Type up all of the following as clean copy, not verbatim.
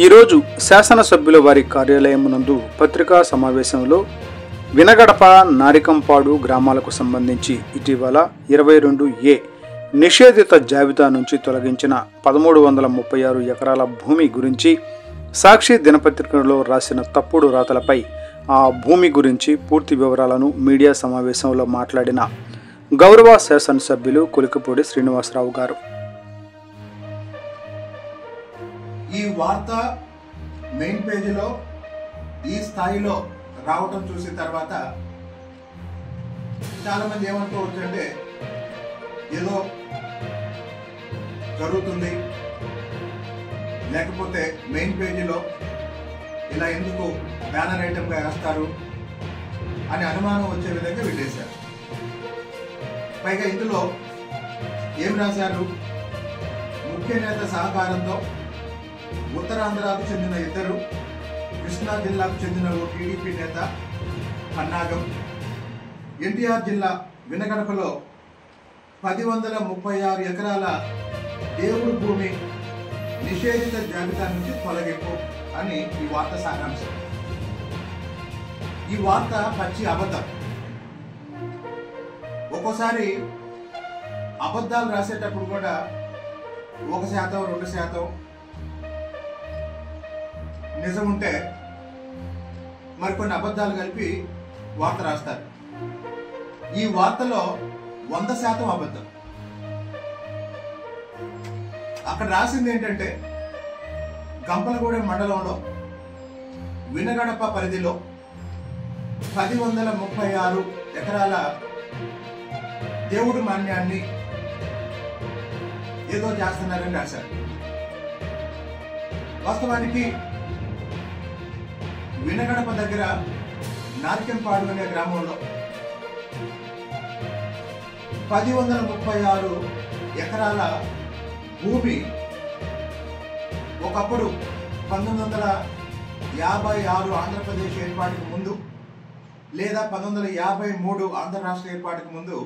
ఈరోజు శాసనసభ్యుల వారి కార్యాలయం నందు పత్రికా సమావేశంలో వినగడప నారికంపాడు గ్రామాలకు సంబంధించి ఇటీవల 22A నిషేధిత జాబితా నుంచి తొలగించిన 1336 ఎకరాల భూమి గురించి సాక్షి దినపత్రికలో రాసిన తప్పుడు రాతలపై ఆ భూమి గురించి పూర్తి వివరాలను మీడియా సమావేశంలో మాట్లాడిన గౌరవ శాసనసభ్యులు కొలికిపూడి శ్రీనివాసరావు గారు. ఈ వార్త మెయిన్ పేజీలో ఈ స్థాయిలో రావటం చూసిన తర్వాత చాలా మంది ఏమనుకోవచ్చంటే ఏదో జరుగుతుంది, లేకపోతే మెయిన్ పేజీలో ఇలా ఎందుకు బ్యానర్ ఐటమ్గా వేస్తారు అని అనుమానం వచ్చే విధంగా వెళ్ళేశారు. పైగా ఇందులో ఏం రాశారు? ముఖ్య నేత సహకారంతో ఉత్తరాంధ్రకు చెందిన ఇద్దరు, కృష్ణా జిల్లాకు చెందిన ఓ టీడీపీ నేత పన్నాగం, ఎన్టీఆర్ జిల్లా వినగడపలో 1036 ఎకరాల దేవుడు భూమి నిషేధిత జాబితా నుంచి తొలగింపు అని ఈ వార్త సారాంశం. ఈ వార్త పచ్చి అబద్ధం. ఒక్కోసారి అబద్ధాలు రాసేటప్పుడు కూడా 1%, 2% నిజం ఉంటే మరికొన్ని అబద్ధాలు కలిపి వార్త రాస్తారు. ఈ వార్తలో 100% అబద్ధం. అక్కడ రాసింది ఏంటంటే గంపలగూడెం మండలంలో వినగడప పరిధిలో 1036 ఎకరాల దేవుడి మాన్యాన్ని ఏదో చేస్తున్నారని రాశారు. వాస్తవానికి వినగడప దగ్గర నారికంపాడు అనే గ్రామంలో 1036 ఎకరాల భూమి ఒకప్పుడు 1956 ఆంధ్రప్రదేశ్ ఏర్పాటుకు ముందు లేదా 1953 ఆంధ్ర రాష్ట్ర ఏర్పాటుకు ముందు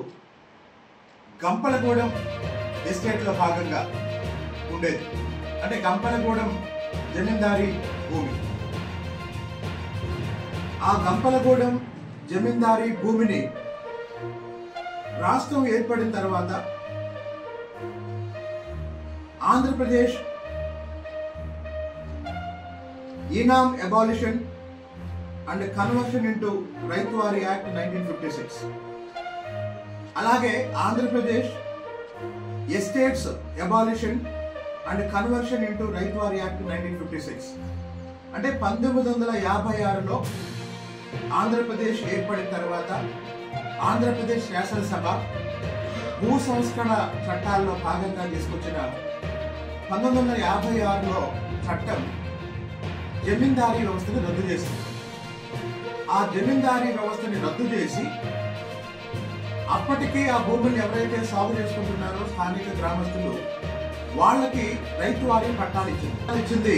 గంపలగూడెం ఎస్టేట్లో భాగంగా ఉండేది. అంటే గంపలగూడెం జమీందారీ భూమి. ఆ గంపలగూడెం జమీందారీ భూమిని రాష్ట్రం ఏర్పడిన తర్వాత Andhra Pradesh Inam abolition and conversion into ryotwari act 1956, అలాగే Andhra Pradesh estates abolition and conversion into ryotwari act 1956. అంటే 1956లో ఆంధ్రప్రదేశ్ ఏర్పడిన తర్వాత ఆంధ్రప్రదేశ్ శాసనసభ భూ సంస్కరణ చట్టాల్లో భాగంగా తీసుకొచ్చిన 1956లో చట్టం జమీందారీ వ్యవస్థను రద్దు చేసింది. ఆ జమీందారీ వ్యవస్థని రద్దు చేసి అప్పటికే ఆ భూములు ఎవరైతే సాగు చేసుకుంటున్నారో స్థానిక గ్రామస్తులు వాళ్ళకి రైతువారీ పట్టాలు ఇచ్చింది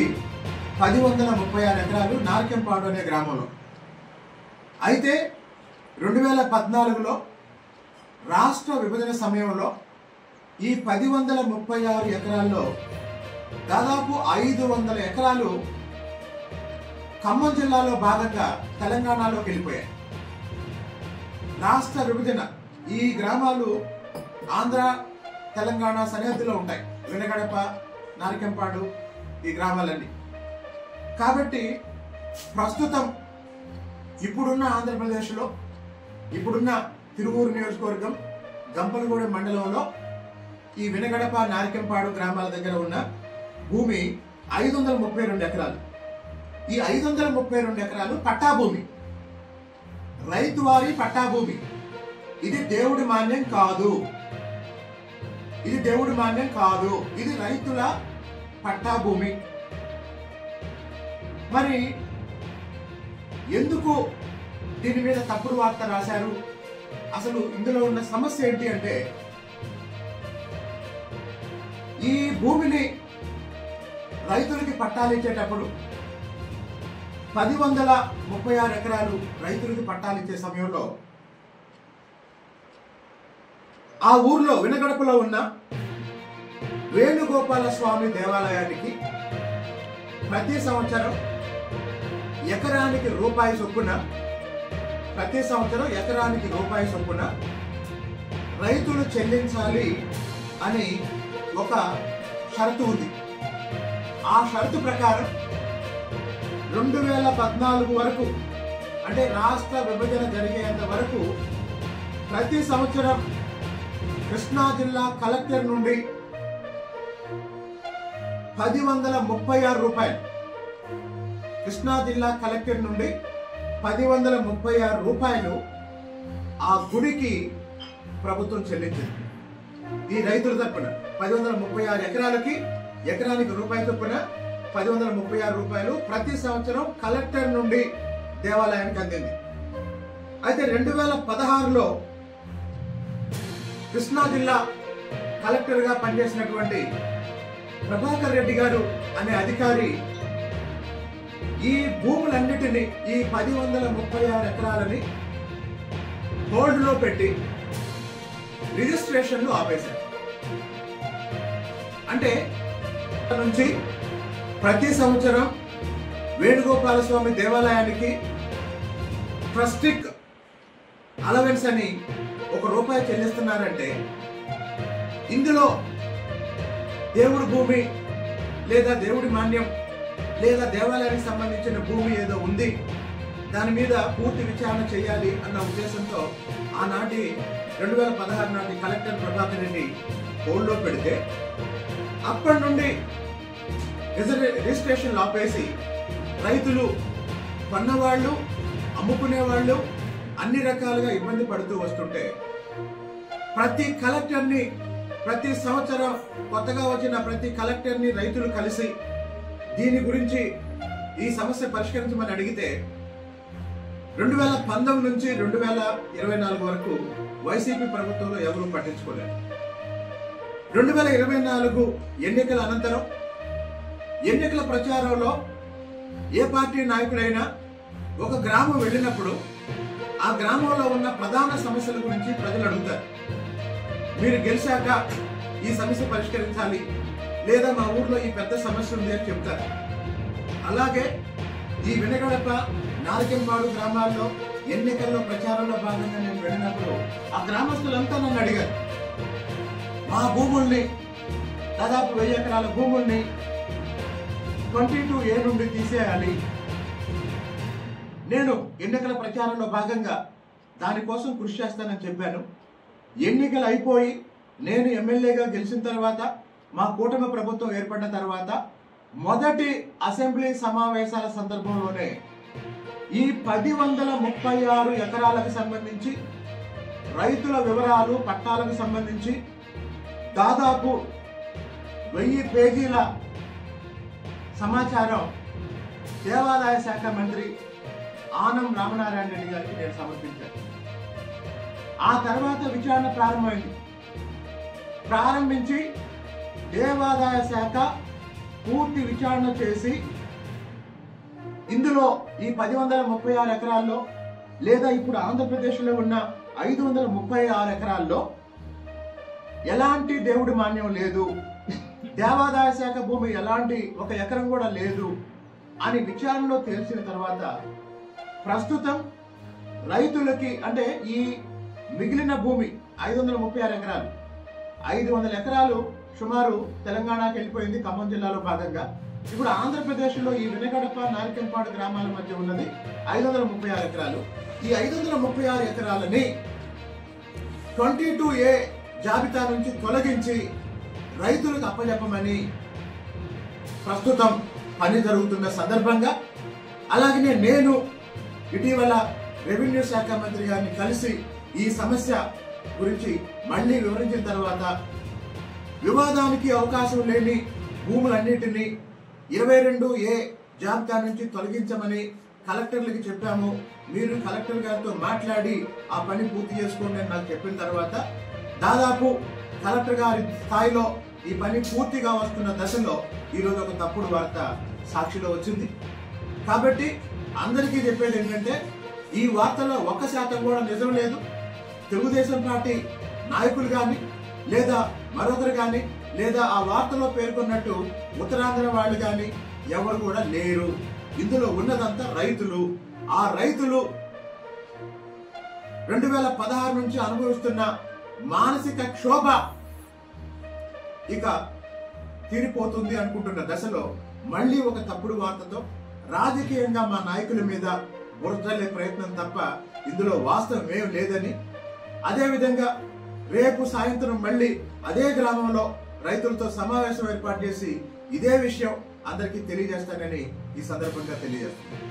1036 ఎకరాలు నారికంపాడు అనే గ్రామంలో. అయితే 2014లో రాష్ట్ర విభజన సమయంలో ఈ 1036 ఎకరాల్లో దాదాపు 500 ఎకరాలు ఖమ్మం జిల్లాలో భాగంగా తెలంగాణలోకి వెళ్ళిపోయాయి. రాష్ట్ర విభజన ఈ గ్రామాలు ఆంధ్ర తెలంగాణ సరిహద్దులో ఉంటాయి. వినగడప, నారికంపాడు ఈ గ్రామాలన్నీ. కాబట్టి ప్రస్తుతం ఇప్పుడున్న ఆంధ్రప్రదేశ్లో ఇప్పుడున్న తిరువూరు నియోజకవర్గం గంపలగూడెం మండలంలో ఈ వినగడప, నారికంపాడు గ్రామాల దగ్గర ఉన్న భూమి 532 ఎకరాలు. ఈ 532 ఎకరాలు పట్టాభూమి, రైతువారీ పట్టాభూమి. ఇది దేవుడి మాన్యం కాదు, ఇది రైతుల పట్టాభూమి. మరి ఎందుకు దీని మీద తప్పుడు వార్త రాశారు? అసలు ఇందులో ఉన్న సమస్య ఏంటి అంటే, ఈ భూమిని రైతులకి పట్టాలు ఇచ్చేటప్పుడు 1036 ఎకరాలు రైతులకి పట్టాలు ఇచ్చే సమయంలో ఆ ఊర్లో వినగడపలో ఉన్న వేణుగోపాల స్వామి దేవాలయానికి ప్రతి సంవత్సరం ఎకరానికి రూపాయి చొప్పున రైతులు చెల్లించాలి అని ఒక షరతు ఉంది. ఆ షరతు ప్రకారం 2014 వరకు, అంటే రాష్ట్ర విభజన జరిగేంత వరకు ప్రతి సంవత్సరం కృష్ణా జిల్లా కలెక్టర్ నుండి 1036 రూపాయలు, కృష్ణా జిల్లా కలెక్టర్ నుండి 1036 రూపాయలు ఆ గుడికి ప్రభుత్వం చెల్లించింది. ఈ రైతుల తరపున 1036 ఎకరాలకి ఎకరానికి రూపాయి చొప్పున 1036 రూపాయలు ప్రతి సంవత్సరం కలెక్టర్ నుండి దేవాలయానికి అందింది. అయితే 2016లో కృష్ణా జిల్లా కలెక్టర్ గా పనిచేసినటువంటి ప్రభాకర్ రెడ్డి గారు అనే అధికారి ఈ భూములన్నిటినీ, ఈ 1036 ఎకరాలని హోల్డ్ లో పెట్టి రిజిస్ట్రేషన్లు ఆపేశారు. అంటే నుంచి ప్రతి సంవత్సరం వేణుగోపాల స్వామి దేవాలయానికి ట్రస్టిక్ అలవెన్స్ అని ₹1 చెల్లిస్తున్నారంటే ఇందులో దేవుడి భూమి లేదా దేవుడి మాన్యం లేదా దేవాలయానికి సంబంధించిన భూమి ఏదో ఉంది, దాని మీద పూర్తి విచారణ చేయాలి అన్న ఉద్దేశంతో ఆనాటి 2016 నాటి కలెక్టర్ ప్రభాకర్ రెడ్డి హోల్డ్లో పెడితే అప్పటి నుండి రిజిస్ట్రేషన్ ఆపేసి రైతులు, కొన్నవాళ్ళు, అమ్ముకునేవాళ్ళు అన్ని రకాలుగా ఇబ్బంది పడుతూ వస్తుంటే ప్రతి కలెక్టర్ని, ప్రతి సంవత్సరం కొత్తగా వచ్చిన ప్రతి కలెక్టర్ని రైతులు కలిసి దీని గురించి ఈ సమస్య పరిష్కరించమని అడిగితే 2019 నుంచి 2024 వరకు వైసీపీ ప్రభుత్వంలో ఎవరూ పట్టించుకోలేదు. 2024 ఎన్నికల అనంతరం ఎన్నికల ప్రచారంలో ఏ పార్టీ నాయకుడైనా ఒక గ్రామం వెళ్ళినప్పుడు ఆ గ్రామంలో ఉన్న ప్రధాన సమస్యల గురించి ప్రజలు అడుగుతారు. మీరు గెలిచాక ఈ సమస్య పరిష్కరించాలి, లేదా మా ఊర్లో ఈ పెద్ద సమస్య ఉంది అని చెప్తారు. అలాగే ఈ వినగడప, నారికెంపాడు గ్రామాల్లో ఎన్నికల్లో ప్రచారంలో భాగంగా నేను వెళ్ళినప్పుడు ఆ గ్రామస్తులంతా నన్ను అడిగారు, మా భూముల్ని, దాదాపు 1000 ఎకరాల భూముల్ని 22A నుండి తీసేయాలి. నేను ఎన్నికల ప్రచారంలో భాగంగా దానికోసం కృషి చేస్తానని చెప్పాను. ఎన్నికలు అయిపోయి నేను ఎమ్మెల్యేగా గెలిచిన తర్వాత, మా కూటమి ప్రభుత్వం ఏర్పడిన తర్వాత మొదటి అసెంబ్లీ సమావేశాల సందర్భంలోనే ఈ 1036 ఎకరాలకు సంబంధించి రైతుల వివరాలు, పట్టాలకు సంబంధించి దాదాపు 1000 పేజీల సమాచారం దేవాదాయ శాఖ మంత్రి ఆనం రామనారాయణ రెడ్డి గారికి నేను సమర్పించాను. ఆ తర్వాత విచారణ ప్రారంభించి దేవాదాయ శాఖ పూర్తి విచారణ చేసి ఇందులో ఈ 1036 ఎకరాల్లో లేదా ఇప్పుడు ఆంధ్రప్రదేశ్లో ఉన్న 536 ఎకరాల్లో ఎలాంటి దేవుడి మాన్యం లేదు, దేవాదాయ శాఖ భూమి ఎలాంటి 1 ఎకరం కూడా లేదు అని విచారణలో తేల్చిన తర్వాత ప్రస్తుతం రైతులకి, అంటే ఈ మిగిలిన భూమి 536 ఎకరాలు, 500 ఎకరాలు సుమారు తెలంగాణకి వెళ్ళిపోయింది ఖమ్మం జిల్లాలో భాగంగా. ఇప్పుడు ఆంధ్రప్రదేశ్లో ఈ వినగడప, నారికెంపాడు గ్రామాల మధ్య ఉన్నది 536 ఎకరాలు. ఈ 536 ఎకరాలని 22A జాబితా నుంచి తొలగించి రైతులకు అప్పజెప్పమని ప్రస్తుతం పని జరుగుతున్న సందర్భంగా, అలాగనే నేను ఇటీవల రెవెన్యూ శాఖ మంత్రి గారిని కలిసి ఈ సమస్య గురించి మళ్ళీ వివరించిన తర్వాత వివాదానికి అవకాశం లేని భూములన్నింటినీ 22A జాబితా నుంచి తొలగించమని కలెక్టర్లకు చెప్పాము. మీరు కలెక్టర్ గారితో మాట్లాడి ఆ పని పూర్తి చేసుకోండి అని నాకు చెప్పిన తర్వాత దాదాపు కలెక్టర్ గారి స్థాయిలో ఈ పని పూర్తిగా వస్తున్న దశలో ఈరోజు ఒక తప్పుడు వార్త సాక్షిలో వచ్చింది. కాబట్టి అందరికీ చెప్పేది ఏంటంటే ఈ వార్తలో 1% కూడా నిజం లేదు. తెలుగుదేశం పార్టీ నాయకులు కానీ లేదా మరొకరు కానీ లేదా ఆ వార్తలో పేర్కొన్నట్టు ఉత్తరాంధ్ర వాళ్ళు కానీ ఎవరు కూడా లేరు. ఇందులో ఉన్నదంతా రైతులు. ఆ రైతులు 2016 నుంచి అనుభవిస్తున్న మానసిక క్షోభ ఇక తీరిపోతుంది అనుకుంటున్న దశలో మళ్ళీ ఒక తప్పుడు వార్తతో రాజకీయంగా మా నాయకుల మీద బురదల్లే ప్రయత్నం తప్ప ఇందులో వాస్తవం ఏం లేదని, అదేవిధంగా రేపు సాయంత్రం మళ్ళీ అదే గ్రామంలో రైతులతో సమావేశం ఏర్పాటు చేసి ఇదే విషయం అందరికీ తెలియజేస్తానని ఈ సందర్భంగా తెలియజేస్తున్నాను.